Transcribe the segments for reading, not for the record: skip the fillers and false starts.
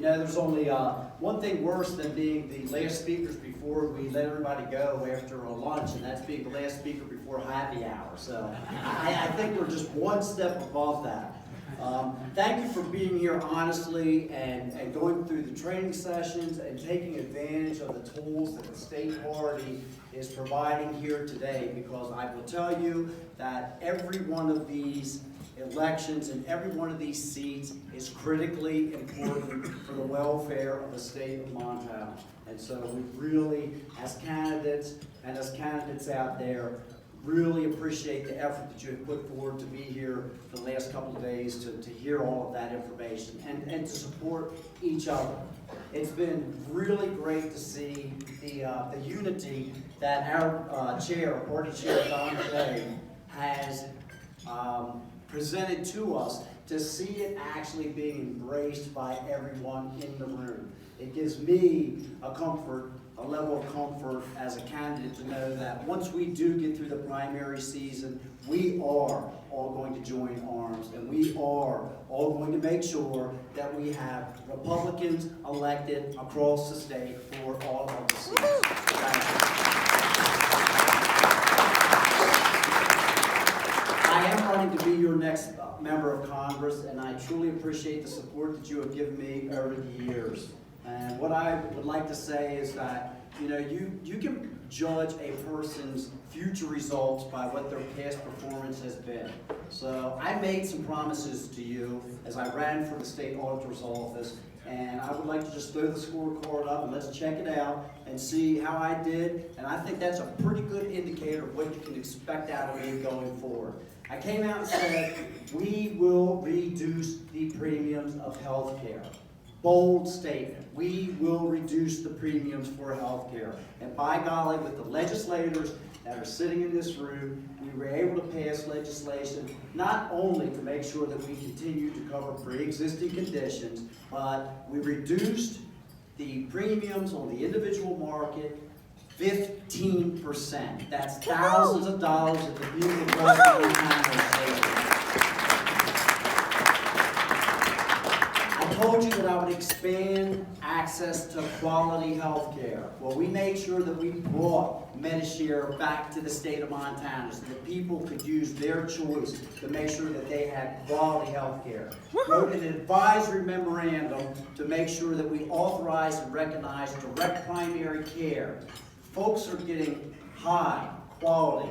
know, there's only one thing worse than being the last speakers before we let everybody go after a lunch, and that's being the last speaker before happy hour. So I think we're just one step above that. Thank you for being here honestly and going through the training sessions and taking advantage of the tools that the state party is providing here today, because I will tell you that every one of these elections and every one of these seats is critically important for the welfare of the state of Montana. And so we really, as candidates and as candidates out there, really appreciate the effort that you have put forward to be here for the last couple of days to hear all of that information and to support each other. It's been really great to see the unity that our chair, party chair, Don Day, has presented to us, to see it actually being embraced by everyone in the room. It gives me a level of comfort as a candidate to know that once we do get through the primary season, we are all going to join arms, and we are all going to make sure that we have Republicans elected across the state for all of the seats. I am running to be your next member of Congress, and I truly appreciate the support that you have given me over the years. And what I would like to say is that, you know, you can judge a person's future results by what their past performance has been. So I made some promises to you as I ran for the state auditor's office, and I would like to just throw the scorecard up and let's check it out and see how I did. And I think that's a pretty good indicator of what you can expect out of me going forward. I came out and said, we will reduce the premiums of health care. Bold statement. We will reduce the premiums for health care. And by golly, with the legislators that are sitting in this room, we were able to pass legislation not only to make sure that we continue to cover pre-existing conditions, but we reduced the premiums on the individual market 15%. That's thousands of dollars at the beautiful Rosendale. I told you that I would expand access to quality health care. Well, we made sure that we brought Medishare back to the state of Montana so that people could use their choice to make sure that they had quality health care. Wrote an advisory memorandum to make sure that we authorize and recognize direct primary care. Folks are getting high quality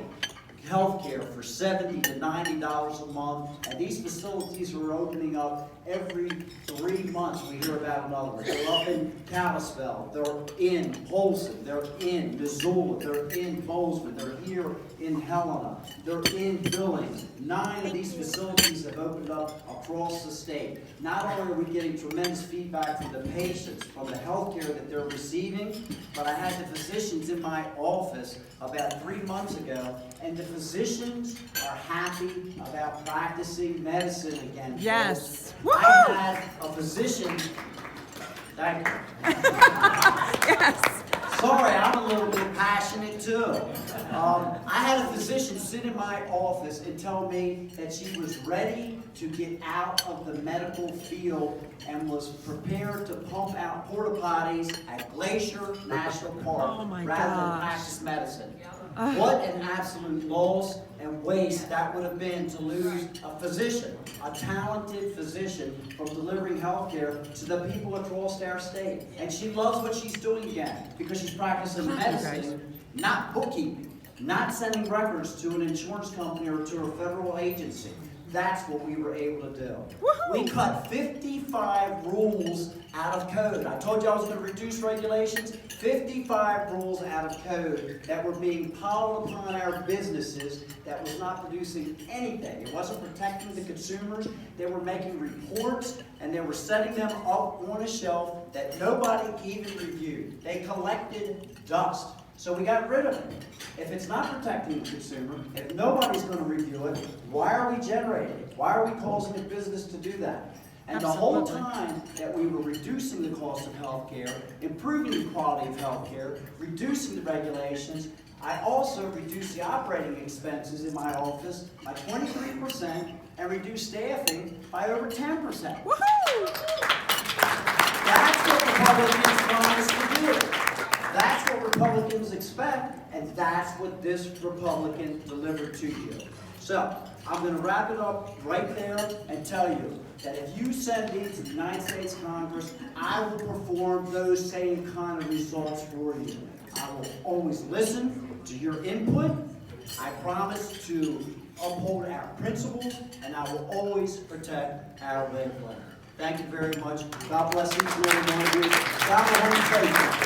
health care for $70 to $90 a month, and these facilities are opening up every 3 months. We hear about another one. They're up in Kalispell, they're in Polson, they're in Missoula, they're in Bozeman, they're here in Helena, they're in Billings. 9 of these facilities have opened up across the state. Not only are we getting tremendous feedback from the patients, from the health care that they're receiving, but I had the physicians in my office about 3 months ago, and the physicians are happy about practicing medicine again. Yes. I had a physician, thank you. Yes. Sorry, I'm a little bit passionate too. I had a physician sit in my office and tell me that she was ready to get out of the medical field and was prepared to pump out porta potties at Glacier National Park rather than practice medicine. What an absolute loss and waste that would have been to lose a physician, a talented physician, from delivering health care to the people across our state. And she loves what she's doing again because she's practicing medicine, not bookkeeping, not sending records to an insurance company or to a federal agency. That's what we were able to do. We cut 55 rules out of code. I told you I was going to reduce regulations. 55 rules out of code that were being piled upon our businesses that was not producing anything. It wasn't protecting the consumers. They were making reports and they were setting them up on a shelf that nobody even reviewed. They collected dust. So we got rid of it. If it's not protecting the consumer, if nobody's going to review it, why are we generating it? Why are we causing a business to do that? And the whole time that we were reducing the cost of health care, improving the quality of health care, reducing the regulations, I also reduced the operating expenses in my office by 23% and reduced staffing by over 10%. Woohoo! That Republicans expect, and that's what this Republican delivered to you. So, I'm going to wrap it up right there and tell you that if you send me to the United States Congress, I will perform those same kind of results for you. I will always listen to your input. I promise to uphold our principles, and I will always protect our land. Thank you very much. God bless each and every one of you. God will hold you faithful.